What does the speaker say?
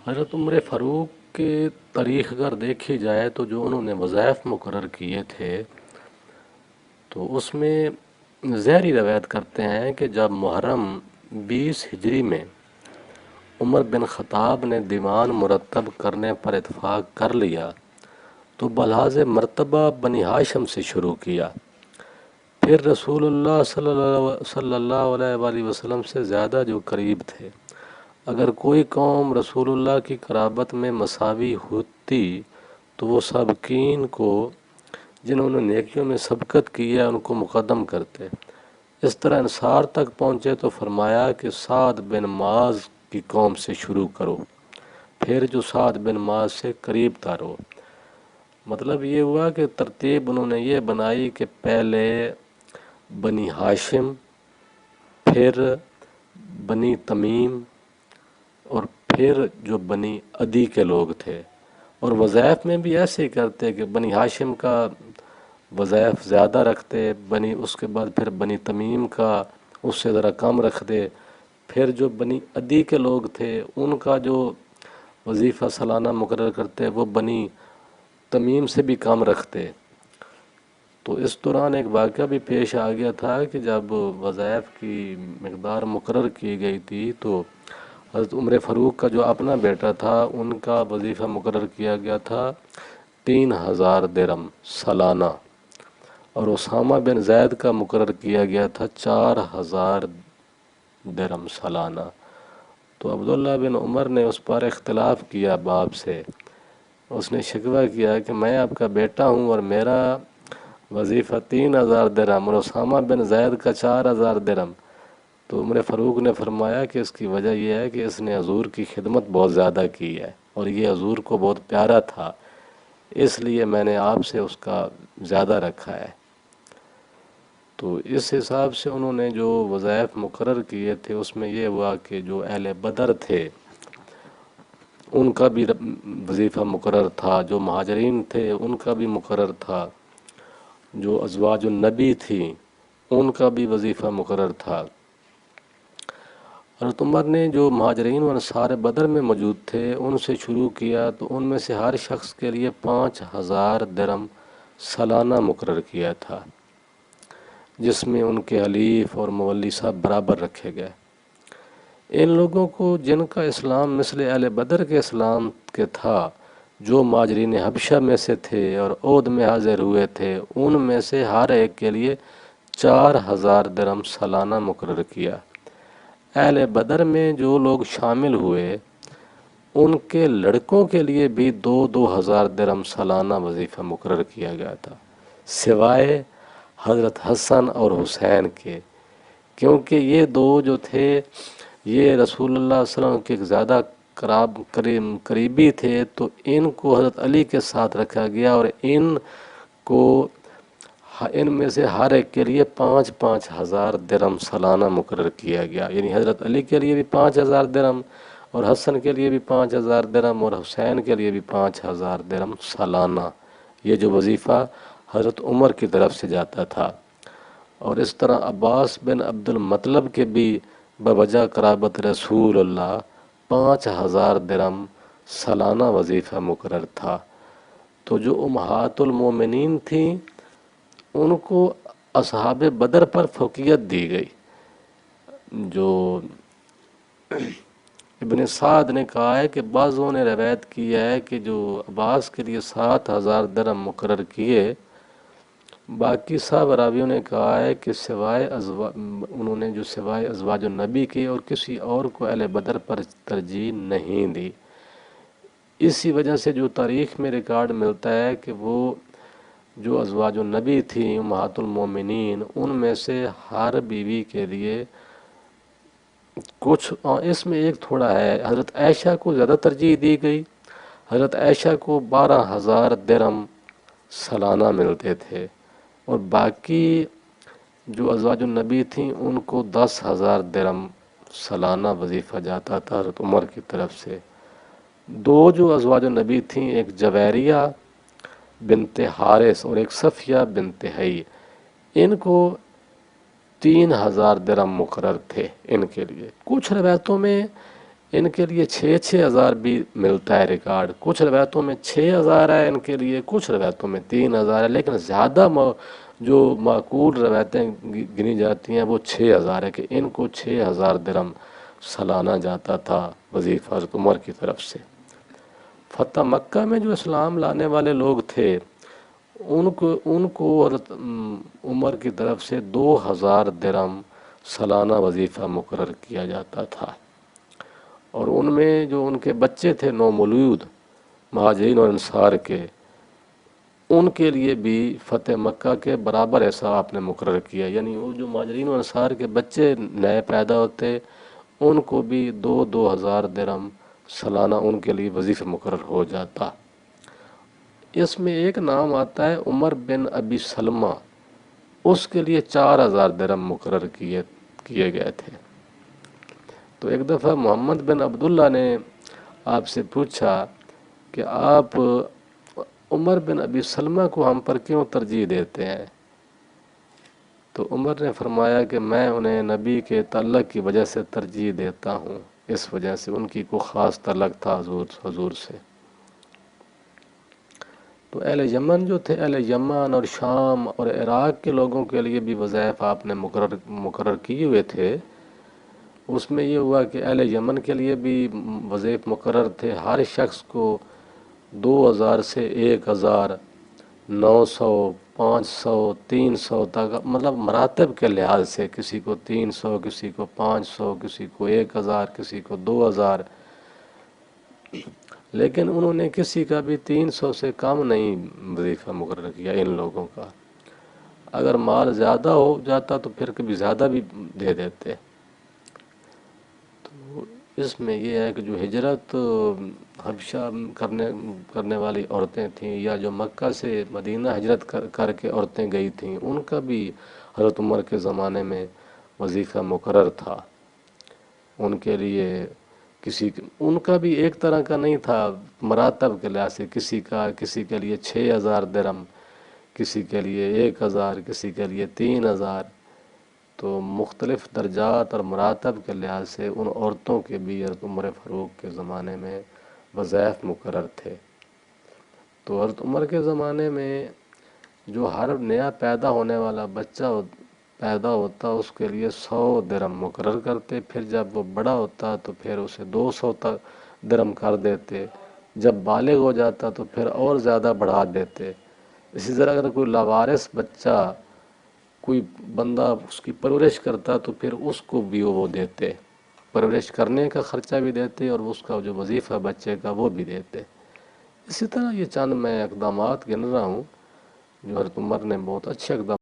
حضرت عمر فاروق کے تاریخ اگر دیکھی جائے تو جو انہوں نے وظائف مقرر کیے تھے تو اس میں ظاہری روایت کرتے ہیں کہ جب محرم 20 ہجری میں عمر بن خطاب نے دیوان مرتب کرنے پر اتفاق کر لیا تو بلحاظ مرتبہ بنی ہاشم سے شروع کیا، پھر رسول اللہ صلی اللہ علیہ وآلہ وسلم سے زیادہ جو قریب تھے۔ اگر کوئی قوم رسول اللہ کی قرابت میں مساوی ہوتی تو وہ سابقین کو، جنہوں نے نیکیوں میں سبقت کی ہے، ان کو مقدم کرتے۔ اس طرح انصار تک پہنچے تو فرمایا کہ سعد بن معاذ کی قوم سے شروع کرو، پھر جو سعد بن معاذ سے قریب تارو۔ مطلب یہ ہوا کہ ترتیب انہوں نے یہ بنائی کہ پہلے بنی ہاشم، پھر بنی تمیم، اور پھر جو بنی عدی کے لوگ تھے۔ اور وظائف میں بھی ایسے ہی کرتے کہ بنی ہاشم کا وظائف زیادہ رکھتے، اس کے بعد پھر بنی تمیم کا اس سے ذرا کم رکھتے، پھر جو بنی عدی کے لوگ تھے ان کا جو وظیفہ سالانہ مقرر کرتے وہ بنی تمیم سے بھی کم رکھتے۔ تو اس دوران ایک واقعہ بھی پیش آ گیا تھا کہ جب وظائف کی مقدار مقرر کی گئی تھی تو حضرت عمر فاروق کا جو اپنا بیٹا تھا ان کا وظیفہ مقرر کیا گیا تھا 3000 درہم سالانہ، اور اسامہ بن زید کا مقرر کیا گیا تھا 4000 درہم سالانہ۔ تو عبداللہ بن عمر نے اس پر اختلاف کیا باپ سے، اس نے شکوہ کیا کہ میں آپ کا بیٹا ہوں اور میرا وظیفہ 3000 درہم اور اسامہ بن زید کا 4000 درہم۔ تو عمر فاروق نے فرمایا کہ اس کی وجہ یہ ہے کہ اس نے حضور کی خدمت بہت زیادہ کی ہے اور یہ حضور کو بہت پیارا تھا، اس لیے میں نے آپ سے اس کا زیادہ رکھا ہے۔ تو اس حساب سے انہوں نے جو وظائف مقرر کیے تھے اس میں یہ ہوا کہ جو اہل بدر تھے ان کا بھی وظیفہ مقرر تھا، جو مہاجرین تھے ان کا بھی مقرر تھا، جو ازواج النبی تھیں ان کا بھی وظیفہ مقرر تھا۔ حضرت عمر نے جو مہاجرین و انصار بدر میں موجود تھے ان سے شروع کیا تو ان میں سے ہر شخص کے لیے 5000 درہم سالانہ مقرر کیا تھا، جس میں ان کے حلیف اور مولی صاحب برابر رکھے گئے۔ ان لوگوں کو جن کا اسلام مثل اہل بدر کے اسلام کے تھا، جو مہاجرین حبشہ میں سے تھے اور عہد میں حاضر ہوئے تھے، ان میں سے ہر ایک کے لیے 4000 درہم سالانہ مقرر کیا۔ اہل بدر میں جو لوگ شامل ہوئے ان کے لڑکوں کے لیے بھی 2000 درہم سالانہ وظیفہ مقرر کیا گیا تھا، سوائے حضرت حسن اور حسین کے، کیونکہ یہ دو جو تھے یہ رسول اللہ صلی اللہ علیہ وسلم کے زیادہ قریبی تھے، تو ان کو حضرت علی کے ساتھ رکھا گیا اور ان میں سے ہر ایک کے لیے 5000 درہم سالانہ مقرر کیا گیا، یعنی حضرت علی کے لیے بھی 5000 درہم اور حسن کے لیے بھی 5000 درہم اور حسین کے لیے بھی 5000 درہم سالانہ، یہ جو وظیفہ حضرت عمر کی طرف سے جاتا تھا۔ اور اس طرح عباس بن عبد المطلب کے بھی بوجہ قرابت رسول اللہ 5000 درہم سالانہ وظیفہ مقرر تھا۔ تو جو امہات المومنین تھیں ان کو اصحاب بدر پر فوقیت دی گئی۔ جو ابن سعد نے کہا ہے کہ بعضوں نے روایت کی ہے کہ جو عباس کے لیے 7000 درہم مقرر کیے، باقی سب راویوں نے کہا ہے کہ انہوں نے جو سوائے ازواج النبی کی اور کسی اور کو اہل بدر پر ترجیح نہیں دی۔ اسی وجہ سے جو تاریخ میں ریکارڈ ملتا ہے کہ وہ جو ازواج النبی تھیں امہات المومنین ان میں سے ہر بیوی کے لیے کچھ، اس میں ایک تھوڑا ہے، حضرت عائشہ کو زیادہ ترجیح دی گئی، حضرت عائشہ کو 12000 درہم سالانہ ملتے تھے اور باقی جو ازواج النبی تھیں ان کو 10000 درہم سالانہ وظیفہ جاتا تھا حضرت عمر کی طرف سے۔ دو جو ازواج النبی تھیں، ایک جویریہ بنت حارث اور ایک صفیہ بنت حی، ان کو 3000 درہم مقرر تھے ان کے لیے۔ کچھ روایتوں میں ان کے لیے 6,000 بھی ملتا ہے ریکارڈ، کچھ روایتوں میں 6,000 ہے ان کے لیے، کچھ روایتوں میں 3,000 ہے، لیکن زیادہ جو معقول روایتیں گنی جاتی ہیں وہ 6,000 ہے کہ ان کو 6,000 درہم سالانہ جاتا تھا وظیفہ حضرت عمر کی طرف سے۔ فتح مکہ میں جو اسلام لانے والے لوگ تھے ان کو حضرت عمر کی طرف سے 2,000 درہم سالانہ وظیفہ مقرر کیا جاتا تھا، اور ان میں جو ان کے بچے تھے نومولود مہاجرین اور انصار کے، ان کے لیے بھی فتح مکہ کے برابر ایسا آپ نے مقرر کیا، یعنی وہ جو مہاجرین و انصار کے بچے نئے پیدا ہوتے ان کو بھی 2,000 درہم سالانہ ان کے لیے وظیفہ مقرر ہو جاتا۔ اس میں ایک نام آتا ہے عمر بن ابی سلمہ، اس کے لیے 4,000 درہم مقرر کیے گئے تھے۔ تو ایک دفعہ محمد بن عبداللہ نے آپ سے پوچھا کہ آپ عمر بن ابی سلمہ کو ہم پر کیوں ترجیح دیتے ہیں؟ تو عمر نے فرمایا کہ میں انہیں نبی کے تعلق کی وجہ سے ترجیح دیتا ہوں، اس وجہ سے ان کی کوئی خاص تعلق تھا حضور سے۔ تو اہل یمن جو تھے، اہل یمن اور شام اور عراق کے لوگوں کے لیے بھی وظائف آپ نے مقرر کیے ہوئے تھے۔ اس میں یہ ہوا کہ اہل یمن کے لیے بھی وظائف مقرر تھے، ہر شخص کو 2,000 سے 1,000، 900، 500، 300 تک، مطلب مراتب کے لحاظ سے، کسی کو 300، کسی کو 500، کسی کو 1,000، کسی کو 2,000، لیکن انہوں نے کسی کا بھی 300 سے کم نہیں وظیفہ مقرر کیا ان لوگوں کا۔ اگر مال زیادہ ہو جاتا تو پھر کبھی زیادہ بھی دے دیتے۔ تو اس میں یہ ہے کہ جو ہجرت حبشہ کرنے والی عورتیں تھیں، یا جو مکہ سے مدینہ ہجرت کر کے عورتیں گئی تھیں، ان کا بھی حضرت عمر کے زمانے میں وظیفہ مقرر تھا۔ ان کے لیے ان کا بھی ایک طرح کا نہیں تھا، مراتب کے لحاظ سے، کسی کے لیے 6,000 درہم، کسی کے لیے 1,000، کسی کے لیے 3,000، تو مختلف درجات اور مراتب کے لحاظ سے ان عورتوں کے بھی حضرت عمر فاروق کے زمانے میں وظائف مقرر تھے۔ تو حضرت عمر کے زمانے میں جو ہر نیا پیدا ہونے والا بچہ پیدا ہوتا اس کے لیے 100 درہم مقرر کرتے، پھر جب وہ بڑا ہوتا تو پھر اسے 200 درہم کر دیتے، جب بالغ ہو جاتا تو پھر اور زیادہ بڑھا دیتے۔ اسی طرح اگر کوئی لاوارث بچہ کوئی بندہ اس کی پرورش کرتا تو پھر اس کو بھی وہ دیتے، پرورش کرنے کا خرچہ بھی دیتے اور اس کا جو وظیفہ بچے کا وہ بھی دیتے۔ اسی طرح یہ چند میں اقدامات گن رہا ہوں جو حضرت عمر نے بہت اچھے اقدام